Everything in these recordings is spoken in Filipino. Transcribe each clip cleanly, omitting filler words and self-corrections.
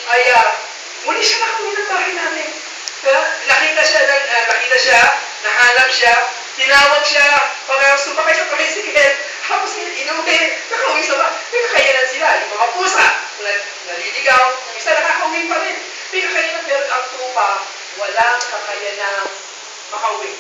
ay muli siya nakauwi ng bahay namin. Nakita siya, nahanap siya, tinawag siya, sumakay sa tricycle, tapos inuwi, nakauwi sa bahay. May kakayanan sila, yung mga pusa, naliligaw, yung isa nakakauwi pa rin. May kakayanan, pero ang tupa, walang kakayanan makauwi.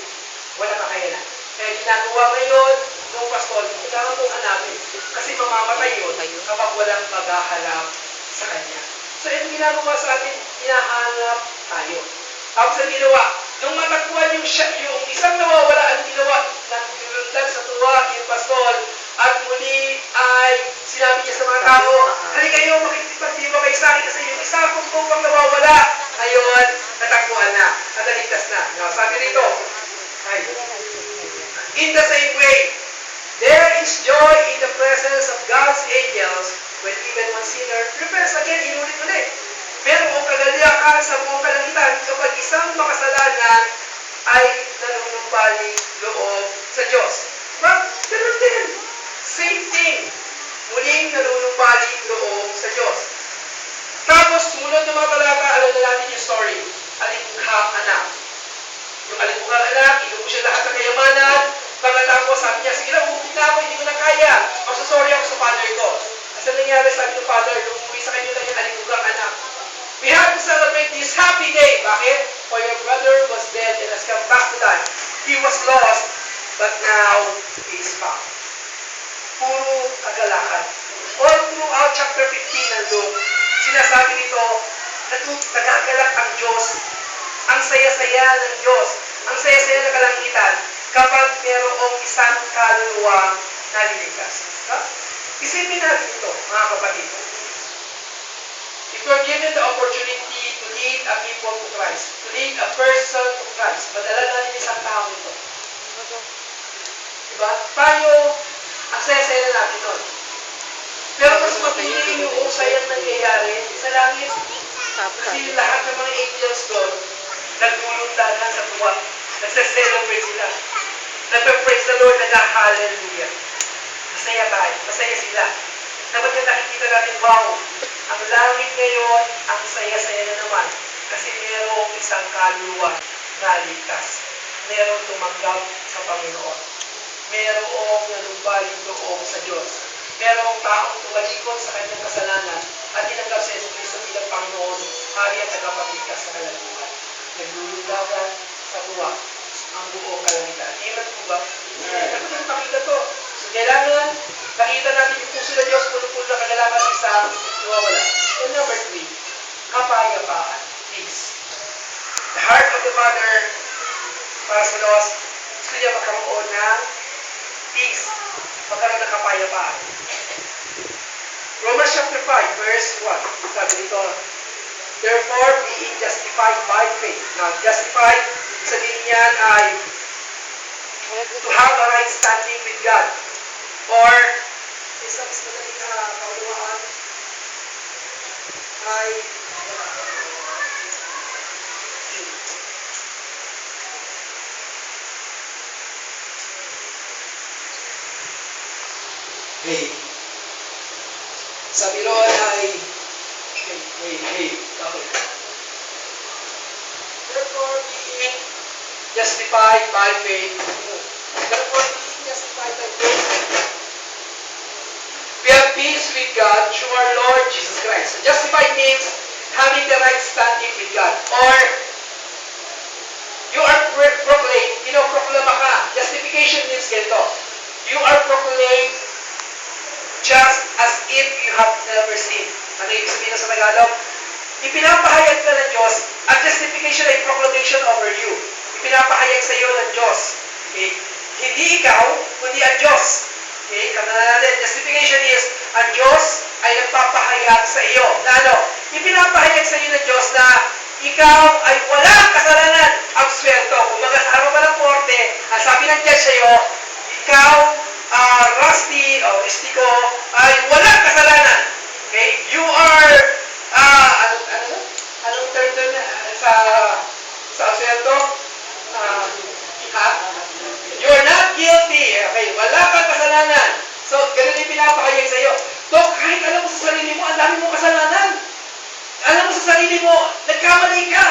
Walang kakayanan. Kaya ginagawa ngayon, nung pastol, kailangan mong hanapin. Kasi mamamatay yun kapag walang maghahanap sa kanya. So, yung ginagawa sa atin, hinahanap tayo. Tapos ang ginawa, nung matakbuhan yung isang nawawala, ang ginawa, nagdulundag sa tuwa, yung pastol, at muli ay sinabi niya sa mga tao, halika kayo, makikipagdiba kayo sa akin kasi yung isa kong tupang nawawala. Ngayon, natakbuhan na, at naligtas na. Now, sabi nito, in the same way, there is joy in the presence of God's angels when even one sinner repents. Again, inulit-ulit. Merong kagaliakan sa buong kalangitan kapag isang makasalanan ay nanunumbalik loob sa Diyos. But, ganun din. Same thing. Muling nanunumbalik loob sa Diyos. Tapos, sumunod ng mga talata, alam na natin yung story. Alimughang anak. Yung alimughang anak, inubos siya lahat ng kayamanan. Pagkatapos, sabi niya, sige na, umuwi na ako, hindi ko na kaya. Sorry ako sa father ko. Kasi nangyari, sabi ng father, nung umuwi sa kanya lang yung alimughang anak. We have to celebrate this happy day. Bakit? For your brother was dead and has come back to life. He was lost, but now he is found. Puro kagalakan. All throughout chapter 15 ng Luke, sinasabi nito, nagagalak ang Diyos. Ang saya-saya ng Diyos. Ang saya-saya ng kalangitan kapag merong isang kaluluwang naliligtas. Isipin natin ito, mga kapatid. If you are given the opportunity to lead a people to Christ, to lead a person to Christ, madala natin isang tao ito. Diba? Tayo, ang saya-saya na natin nun. Pero mas mapili yung sayang nangyayari sa langit. Kasi lahat ng mga angels doon, nagtulundahan sa tuwa. Nagsa-celebrate sila. Nagpa-praise the Lord, nag-hallelujah. Masaya tayo. Masaya sila. Dapat yung nakikita natin, wow, ang langit ngayon, ang saya-saya na naman. Kasi merong isang kaluluwa na ligtas. Merong tumanggap sa Panginoon. Merong nanumbalik loob sa Diyos. Merong taong tumalikod sa kanyang kasalanan at tinanggap sa Yesu Cristo bilang Panginoon, hari at tagapagligtas sa kalangitan. Naglulundagan sa tuwa ang buong kalangitan. Amen po ba? Dapat yung pakita to. So, kailangan nakita natin yung puso ng Diyos, puno-puno na kagalakan sa isang nawawala. And number 3, kapayapaan. Peace. The heart of the Father para sa lost, gusto niya magkaroon ng peace. Magkaroon ng kapayapaan. Romans chapter 5, verse 1. Sabi dito, therefore, being justified by faith. Now, justified, sabihin niyan ay to have a right standing with God. Or, isa mas madaling kaunawaan ay sabi roon ay bakit? Therefore, being justified by faith. Therefore, being justified by faith, we have peace with God through our Lord Jesus Christ. So, justified means having the right standing with God. Or, you are proclaimed, pinoproklama ka. Justification means ganito. You are proclaimed just as if you have never sinned. Ano ibig sabihin sa Tagalog? Ipinapahayag ka ng Diyos. Ang justification ay proclamation over you. Ipinapahayag sa iyo ng Diyos. Okay? Hindi ikaw, kundi ang Diyos. Okay? Tandaan natin, justification is, ang Diyos ay nagpapahayag sa iyo. Ipinapahayag sa iyo ng Diyos na ikaw ay walang kasalanan. Absuelto. Kung magkasama pa ng korte, ang sabi ng judge sa iyo, ikaw, Rusty, o Ristico, ay walang kasalanan. Okay? You are, anong term doon sa absuelto? You are not guilty. Okay, wala kang kasalanan. So, ganun yung pinapahayag sa iyo. So, kahit alam mo sa sarili mo, ang dami mong kasalanan. Alam mo sa sarili mo, nagkamali ka.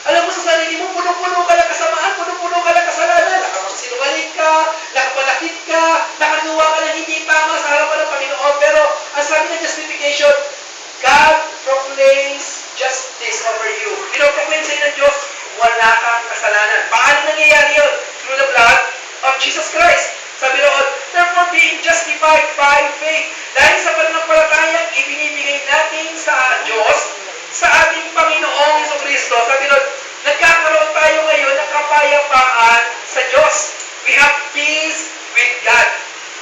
Alam mo sa sarili mo, puno-puno ka ng kasamaan, puno-puno ka ng kasalanan. Nakapagsinungaling ka, nakapanakit ka, nakagawa ka ng hindi tama sa harapan ng Panginoon. Pero ang sabi ng justification, God proclaims justice over you. Pinoproclaim sa'yo ng Diyos, wala kang kasalanan. Paano nangyayari yun? Through the blood of Jesus Christ. Sabi roon, therefore being justified by faith. Dahil sa pananampalatayang ibinibigay natin sa Diyos, sa ating Panginoong Jesucristo, sabi roon, nagkakaroon tayo ngayon ng kapayapaan sa Diyos. We have peace with God.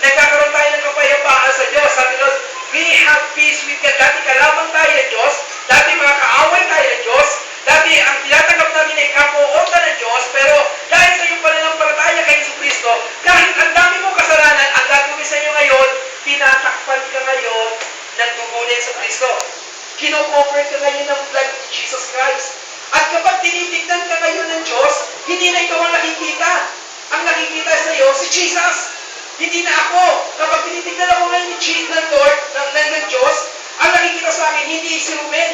Nagkakaroon tayo ng kapayapaan sa Diyos. Sabi roon, we have peace with God. Dati kalaban tayo ng Diyos, dati mga kaaway tayo ng Diyos, dati ang tinatanggap natin ay kapuotan ng Diyos, pero dahil sa iyong pananampalataya kay Jesucristo, kahit ang dami mong kasalanan, ang gagawin sa iyo ngayon, tinatakpan ka ngayon ng dugo ni Jesucristo. Kino-cover ka ngayon ng blood of Jesus Christ. At kapag tinitignan ka ngayon ng Diyos, hindi na ikaw ang nakikita. Ang nakikita sa iyo, si Jesus. Hindi na ako. Kapag tinitignan ako ngayon ng Lord, ng Diyos, ang nakikita sa akin, hindi si Ruben.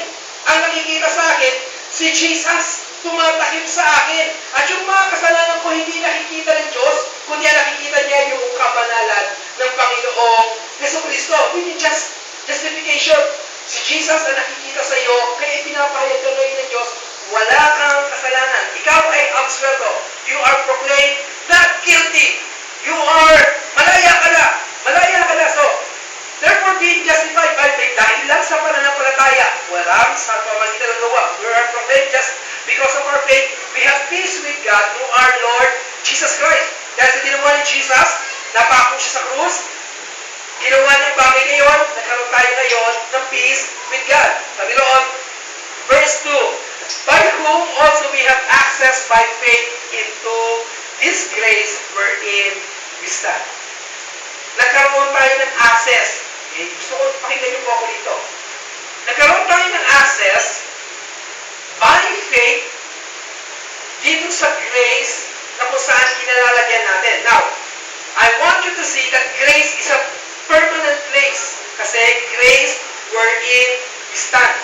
Ang nakikita sa akin, si Jesus. Tumatakip sa akin. At yung mga kasalanan ko, hindi nakikita ng Diyos, kundi nakikita niya yung kabanalan ng Panginoong Jesucristo. Hindi just justification. Si Jesus ang nakikita sa iyo, kaya pinapahayag ka ngayon ng Diyos, wala kang kasalanan. Ikaw ay absuelto. You are proclaimed not guilty. You are malaya ka na. Malaya ka na. So, therefore being justified by faith, dahil lang sa pananampalataya, walang sa pamagitan ng gawa. We are proclaimed just because of our faith. We have peace with God through our Lord Jesus Christ. Dahil sa ginawa ni Jesus, napako siya sa krus, ginawa niya yung bagay na yun, nagkaroon tayo ngayon ng peace with God. Sabi roon, verse 2, by whom also we have access by faith into this grace wherein we stand. Nagkaroon tayo ng access. Gusto ko, pakinggan niyo po ako dito. Nagkaroon tayo ng access by faith dito sa grace na kung saan kinalalagyan natin. Now, I want you to see that grace is a permanent place. Kasi grace wherein we stand.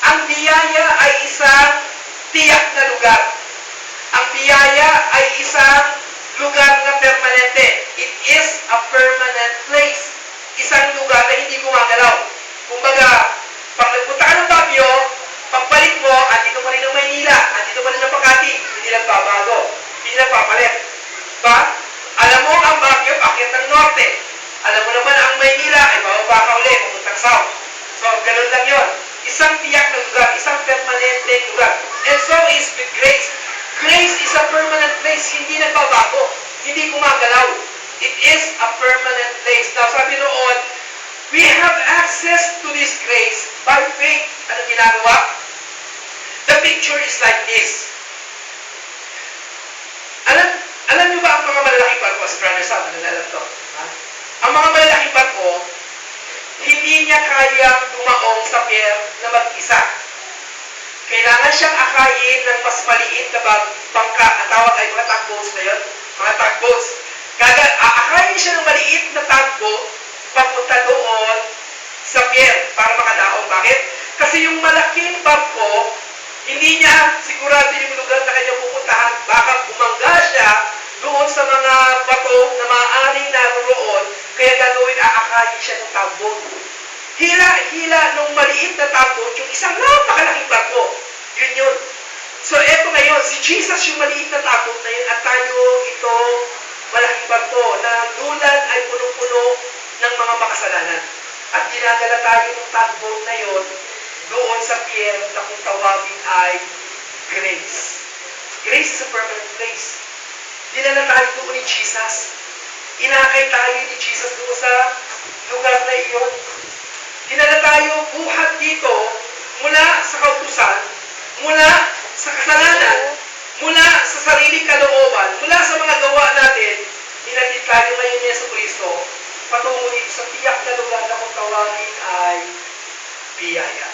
Ang biyaya ay isang tiyak na lugar. Ang biyaya ay isang lugar na permanente. It is a permanent place. Isang lugar na hindi gumagalaw. Kumbaga, pag nagpunta ka ng Baguio, pagbalik mo, andito pa rin ang Maynila, andito pa rin ang Makati, hindi nagbabago, hindi nagpapalit. Ba? Alam mo ang Baguio, akyat ng norte. Alam mo naman ang Maynila, ay bababa ka ulit, pamuntang south. So, ganun lang yun. Isang tiyak na lugar, isang permanente lugar. And so is with grace. Grace is a permanent place, hindi nagbabago, hindi gumagalaw. It is a permanent place. Now, sabi noon, we have access to this grace by faith. Ano ginagawa? The picture is like this. Alam niyo ba ang mga malalaking barko? Si Brother Sam, ano alam to? Ha? Ang mga malalaking barko, hindi niya kayang dumaong sa pier na mag-isa. Kailangan siyang akayin ng mas maliit na bangka. Ang tawag ay mga tugboats na yun. Mga tugboats. Aakayin siya ng maliit na tugboat papunta doon sa pier para makadaong. Bakit? Kasi yung malaking barko, hindi niya sigurado yung lugar na kanya pupuntahan. Baka bumangga siya doon sa mga bato na maaaring naroon. Kaya gagawin, aakayin siya ng tugboat. Hila nung maliit na tugboat, yung isang napakalaking barko. Yun. So, eto ngayon, si Jesus yung maliit na tugboat na yun, at tayo itong malaking barko na dulan ay puno-puno ng mga makasalanan. At ginagala tayo ng tugboat na yun doon sa pier na kung tawagin ay grace. Grace is a permanent place. Dinala tayo doon ni Jesus. Inakay tayo ni Jesus doon sa lugar na iyon. Dinala tayo buhat dito mula sa kautusan, mula sa kasalanan, mula sa sariling kalooban, mula sa mga gawa natin, hinatid tayo ngayon ni Jesucristo patungo dito sa tiyak na lugar na kung tawagin ay biyaya.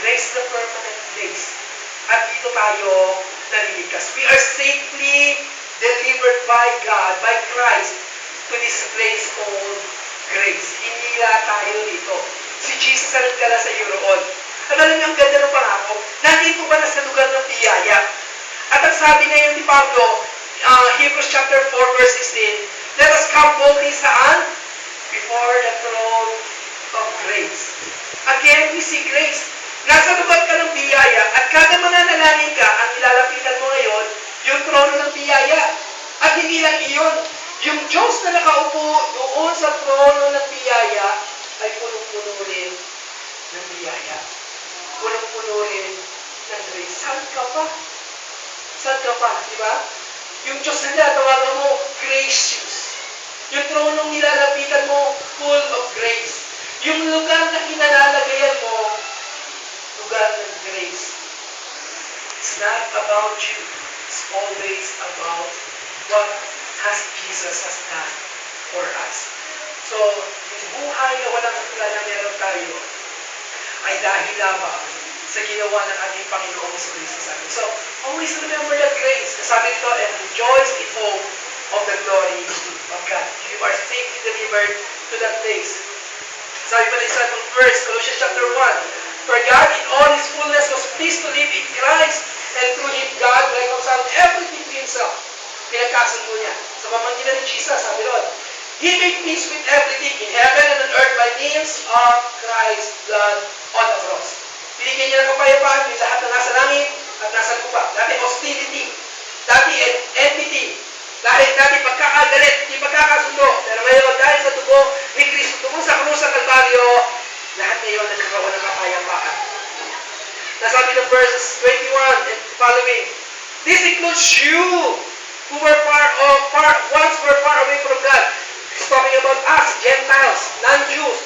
Grace the permanent place. At dito tayo naliligtas. We are safely delivered by God, by Christ, to this place called grace. Hinila tayo dito. Si Jesus ang nagdala sa iyo roon. At alam niyo, ang ganda ng pangako. biyaya. At ang sabi ngayon ni Pablo, Hebrews chapter 4 verse 16, let us come boldly saan? Before the throne of grace. Again, we see grace. Nasa lugar ka ng biyaya at kada mananalangin ka, ang ilalapitan mo ngayon, yung trono ng biyaya. At hindi lang iyon, yung Diyos na nakaupo doon sa trono ng biyaya ay punong-puno rin ng biyaya. Punong-puno rin ng grace. Saan ka pa? Saan ka pa? Di ba? Yung Diyos na niya, tawagan mo, gracious. Yung tronong nilalapitan mo, full of grace. Yung lugar na kinalalagayan mo, lugar ng grace. It's not about you. It's always about what has Jesus has done for us. So, yung buhay na walang hanggan na meron tayo ay dahil lamang sa ginawa ng ating Panginoong Kristo sa atin. So, always remember that grace. Sabi nito, and rejoice in hope of the glory of God. You are safely delivered to that place. Sabi pa na isa ng verse, Colossians chapter 1, for God in all His fullness was pleased to live in Christ, and through Him God reconciled everything to Himself. Pinagkasundo niya. Sa pamamagitan ni Jesus, sabi doon, He made peace with everything in heaven and on earth by means of Christ's blood on the cross. Binigyan niya ng kapayapaan yung lahat na nasa langit at nasa lupa. Dati hostility, dati enmity, dati pagkakagalit, hindi pagkakasundo. Pero ngayon, dahil sa dugo ni Kristo, tungkol sa krus sa Kalbaryo, lahat ngayon nagkakaroon ng kapayapaan. Nasabi ng verses 21 and following, this includes you who were once were far away from God. He's talking about us, Gentiles, non-Jews.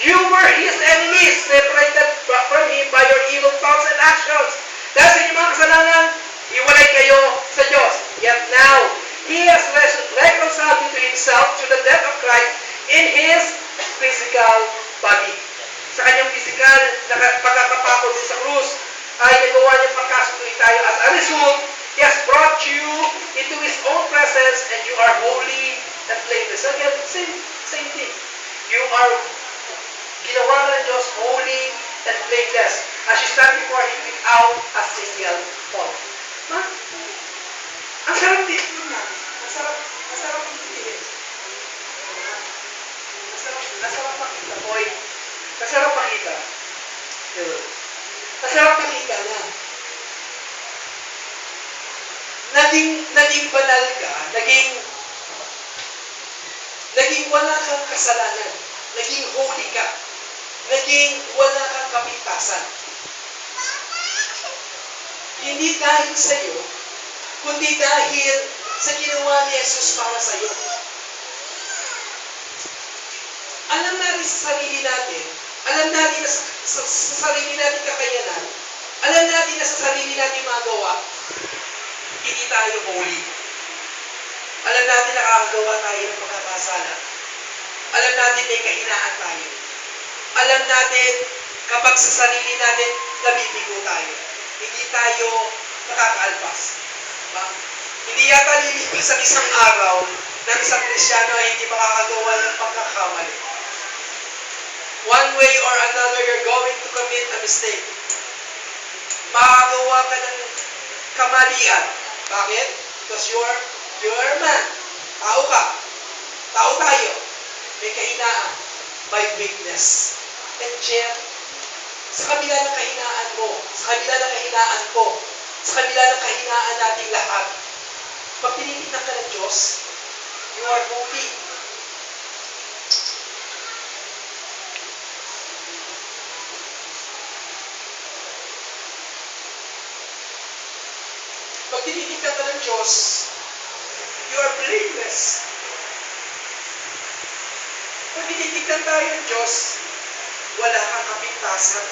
You were His enemies, separated from Him by your evil thoughts and actions. Dahil sa inyong mga kasalanan, iwalay kayo sa Diyos. Yet now, He has reconciled you to Himself through the death of Christ in His physical body. Sa kanyang physical na pagkakapako sa krus, ay nagawa niya pagkasundo tayo. As a result, He has brought you into His own presence and you are holy and blameless. Again, same thing. You are ginawa ng Diyos holy and blameless as you stand before Him without a single fault. Ma? Ang sarap din na. Ang sarap din. Masarap makita, boy. Masarap makita. Masarap makita na. Naging banal ka, naging wala kang kasalanan, naging holy ka, naging wala kang kapintasan. Hindi dahil sa iyo, kundi dahil sa ginawa ni Jesus para sa iyo. Alam natin sa sarili natin, alam natin na sa sarili natin kakayanan, alam natin na sa sarili natin magawa, hindi tayo holy. Alam natin na nakakagawa tayo ng pagkakasala. Alam natin may kahinaan tayo. Alam natin kapag sa sarili natin nabibigo tayo. Hindi tayo nakakaalpas. Diba? Hindi yata lilipas ang isang araw ng isang Kristyano ay hindi makakagawa ng pagkakamali. One way or another, you're going to commit a mistake. Makakagawa ka ng kamalian. Bakit? Because you're man. Tao ka. Tao tayo. May kahinaan. By weakness. And yet, sa kabila ng kahinaan mo, sa kabila ng kahinaan ko, sa kabila ng kahinaan nating lahat, pag tinitignan ka ng Diyos, you are holy. Pag tinitignan ka ng Diyos, you are blameless. Pag tinitignan tayo ng Diyos, wala kang kapintasan.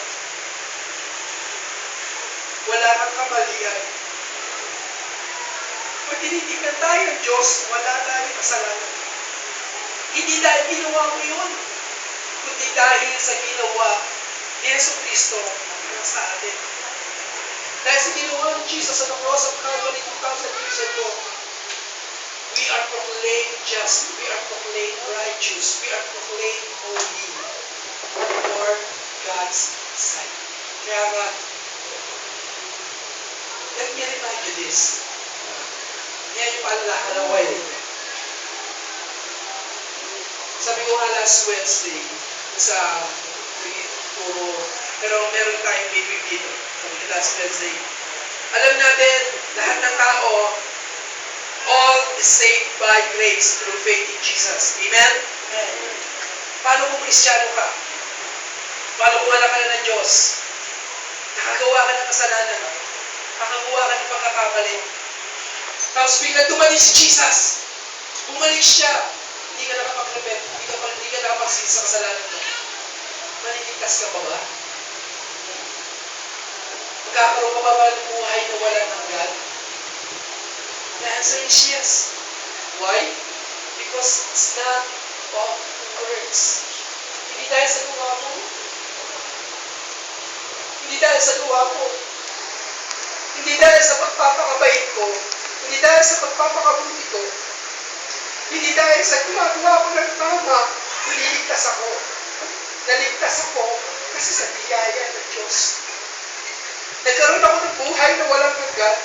Wala kang kamalian. Pag tinitignan tayo ng Diyos, wala tayong kasalanan. Hindi dahil ginawa mo yun, kundi dahil sa ginawa ni Jesucristo sa atin. Dahil sa ginawa ni Jesus on the cross of Calvary 2,000 years ago, we are proclaimed just, we are proclaimed righteous, we are proclaimed holy for God's sight. Kaya nga, Let me remind you this. Yan yung paalala ng wedding. Sabi ko nga last Wednesday, sa puro, pero meron tayong midweek dito. Sabi ko last Wednesday. Alam natin, lahat ng tao, all is saved by grace through faith in Jesus. Amen? Amen. Paano kung Kristiyano ka? Paano kung wala ka na ng Diyos? Nakagawa ka ng kasalanan. Nakagawa ka ng pagkakamali. Tapos bigla dumating si Jesus. Bumalik siya. Hindi ka nakapag-repent. Hindi ka nakapag-sin sa kasalanan mo. Maliligtas ka pa ba? Magkakaroon ka ba ng buhay na wala ng God? The answer is yes. Why? Because it's not of works. Hindi dahil sa gawa mo. Hindi dahil sa gawa mo. Hindi dahil sa pagpapakabait ko. Hindi dahil sa pagpapakabuti ko. Hindi dahil sa gumagawa ko ng tama, naliligtas ako. Naligtas ako kasi sa biyaya ng Diyos. Nagkaroon ako ng buhay na walang hanggan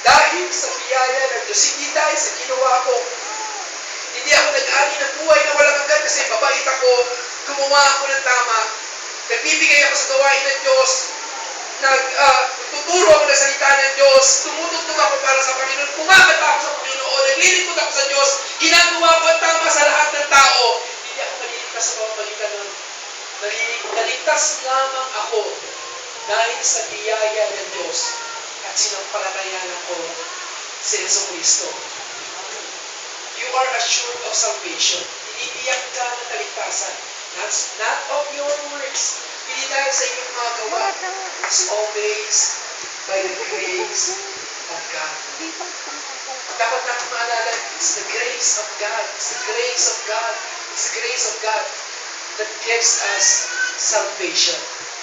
dahil sa biyaya ng Diyos. Hindi dahil sa ginawa ko. Hindi ako nag-ani ng buhay na walang hanggan kasi mabait ako, gumawa ako ng tama, nagbibigay ako sa gawain ng Diyos, nagtuturo ako ng salita ng Diyos, tumutugtog ako para sa Panginoon, kumakanta ako sa Panginoon, naglilingkod ako sa Diyos, ginagawa ko ang tama sa lahat ng tao. Hindi ako maliligtas sa pamamagitan ng naligtas lamang ako dahil sa biyaya ng Diyos at sinampalatayanan ko si Jesucristo. You are assured of salvation. Iniiyak ka ng kaligtasan. That's not of your works. Hindi dahil sa iyong mga gawa. It's always by the grace of God. Dapat natin maalala, it's the grace of God. It's the grace of God. It's the grace of God that gives us salvation.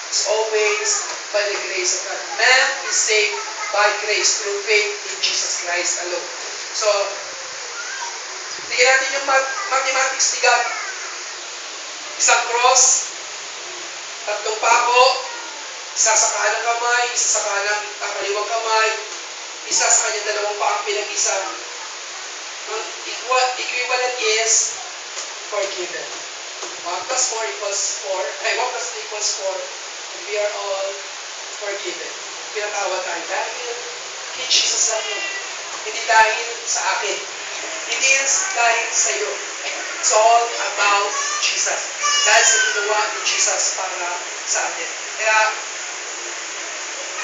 It's always by the grace of God. Man is saved by grace through faith in Jesus Christ alone. So, tingnan natin yung mathematics ni God. Isang cross, tatlong pako, isa sa kanang kamay, isa sa kanang kaliwang kamay, isa sa kanyang dalawang paang pinag-isa. Ang equivalent is forgiven. 1 plus 4 equals 4. 1 plus 3 equals 4. And we are all forgiven. Pinatawad tayo dahil kay Jesus lang yun. Hindi dahil sa akin. Hindi yan dahil sa iyo. It's all about Jesus. Dahil sa ginawa ni Jesus para sa atin. Kaya,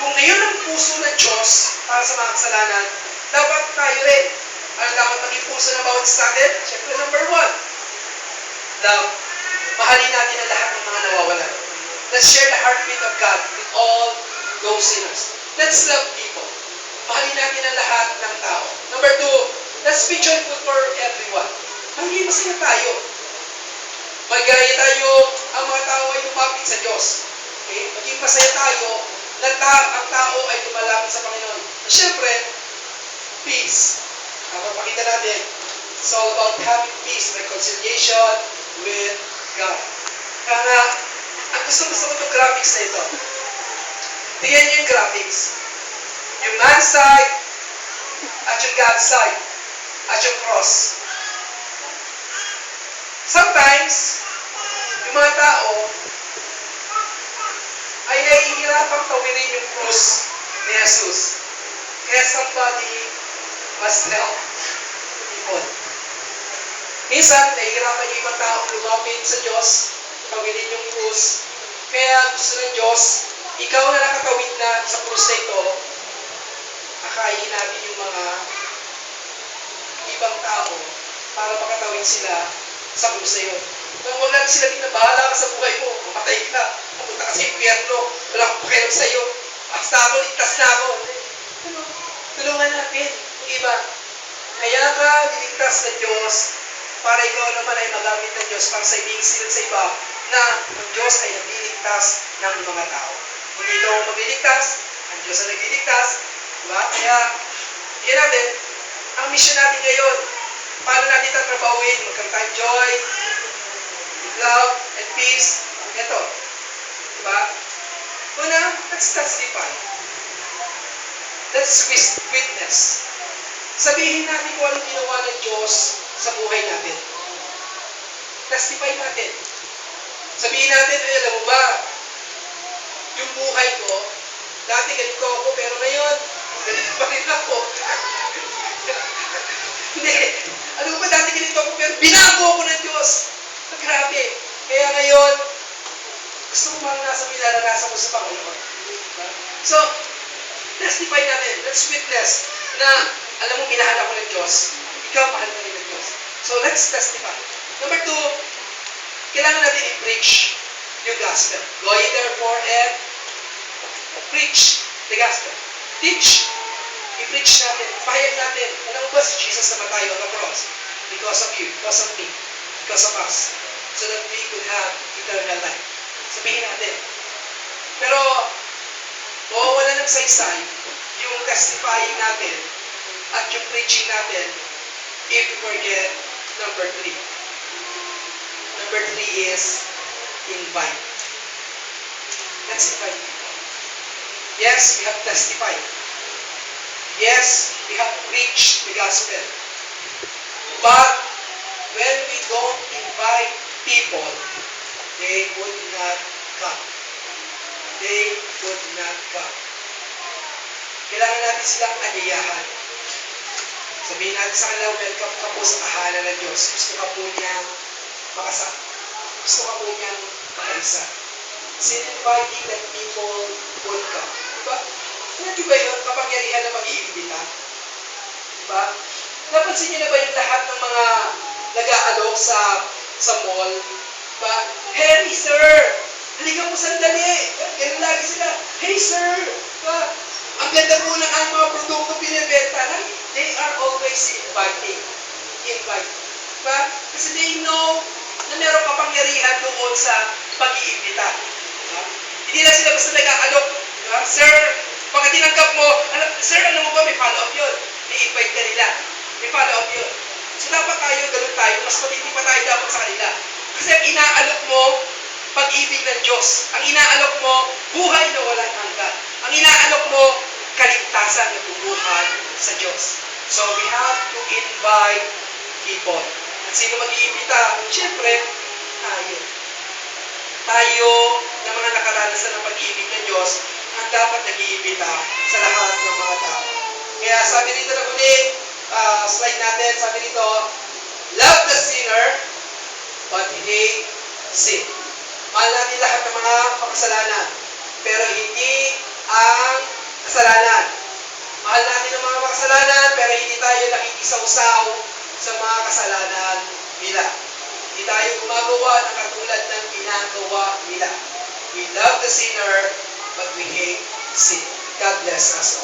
kung ngayon ang puso ng Diyos para sa mga kasalanan, dapat tayo rin. Ano dapat maging puso na bawat sa atin? Siyempre, number 1. Love. Mahalin natin ang lahat ng mga nawawalan. Let's share the heartbeat of God with all those sinners. Let's love people. Mahalin natin ang lahat ng tao. Number 2, let's be joyful for everyone. Maging masaya tayo. Magaya tayo, ang mga tao ay lumapit sa Diyos. Okay? Maging masaya tayo na ang tao ay lumalapit sa Panginoon. At syempre, peace. Papakita natin. It's all about having peace, reconciliation with God. Kaya nga, ang gusto ko itong graphics na ito. Tingnan niyo yung graphics. Yung man's side, at yung God's side, at yung cross. Sometimes, yung mga tao ay nahihirapang tawirin yung cross ni Jesus. Kaya somebody must help people. Minsan, nahihirapan yung ibang tao lumapit sa Diyos, tawirin yung cross. Kaya gusto ng Diyos, ikaw na nakatawid na sa cross na ito, akayin natin yung mga ibang tao para makatawid sila sa krus na yun. Nung wala natin sila dito, bahala ka sa buhay mo, mamatay ka, pupunta ka sa impyerno, wala akong pakialam sa iyo, basta ako, ligtas na ako. Tulungan natin yung iba. Kaya ka niligtas ng Diyos para ikaw naman ay magamit ng Diyos para sa ibig silid sa iba na ang Diyos ay nagliligtas ng mga tao. Hindi ikaw ang magliligtas, ang Diyos ang nagliligtas. Diba? Kaya, yan natin, ang mission natin ngayon, paano natin tatrabawin, magkaroon tayong joy, love, and peace. Ito. Diba? Una, let's testify. Let's witness. Sabihin natin kung anong ginawa ng Diyos sa buhay natin. Testify natin. Sabihin natin, ay alam mo ba, yung buhay ko, dati ganito ako, pero ngayon, ganito pa rin ako. Hindi. Alam mo ba, dati ganito ako, pero binago ako ng Diyos. Grabe. Kaya ngayon, gusto ko maranasan yung naranasan ko sa Panginoon. So, testify natin. Let's witness na, alam mo, minahal ako ng Diyos. Ikaw, mahal ka rin ng Diyos. So, let's testify. Number 2, kailangan natin i-preach yung gospel. Go ye therefore and preach the gospel. Teach. I-preach natin. Pahayag natin. Alam mo ba si Jesus namatay on the cross? Because of you, because of me, because of us. So that we could have eternal life. Sabihin natin. Pero, mawawala ng saysay yung testifying natin at yung preaching natin if we forget number 3. Number 3 is invite. Let's invite people. Yes, we have testified. Yes, we have preached the gospel. But when we don't invite people, they would not come. They would not come. Kailangan natin silang anyayahan. Sabihin natin sa kanila, welcome ka po sa tahanan ng Diyos. Gusto ka po niyang makasama. Gusto ka po niyang makaisa. It's inviting that people would come. Diba? Hindi ba yun? Kapangyarihan na mag-iimbita? Diba? Napansin niyo na ba yung lahat ng mga nag-aalok sa mall? Diba? Hey, sir! Halika po sandali! Ganun lagi sila. Hey, sir! Diba? Ang ganda po ng ang mga produkto pinibenta na they are always inviting. Invite. Diba? Kasi they know na meron kapangyarihan doon sa pag-iimbita. Diba? Hindi na sila basta nag-aalok. Diba? Sir, pagka tinanggap mo, sir, alam mo ba, may follow-up yun. I-invite ka nila. May follow-up yun. So dapat tayo, ganun tayo, mas matindi pa tayo dapat sa kanila. Kasi ang inaalok mo, pag-ibig ng Diyos. Ang inaalok mo, buhay na walang hanggan. Ang inaalok mo, kaligtasan na bubuhay sa Diyos. So we have to invite people. At sino mag-iimbita? Siyempre, tayo. Tayo na mga nakaranasan ng pag-ibig ng Diyos ang dapat nag-iimbita sa lahat ng mga tao. Kaya sabi rito na huli, slide natin, sabi rito, love the sinner, but hate sin. Mahal natin lahat ng mga makasalanan, pero hindi ang kasalanan. Mahal natin ang mga makasalanan, pero hindi tayo nakikisaw-saw sa mga kasalanan nila. Hindi tayo gumagawa ng katulad ng ginagawa nila. We love the sinner, but we hate sin. God bless us all.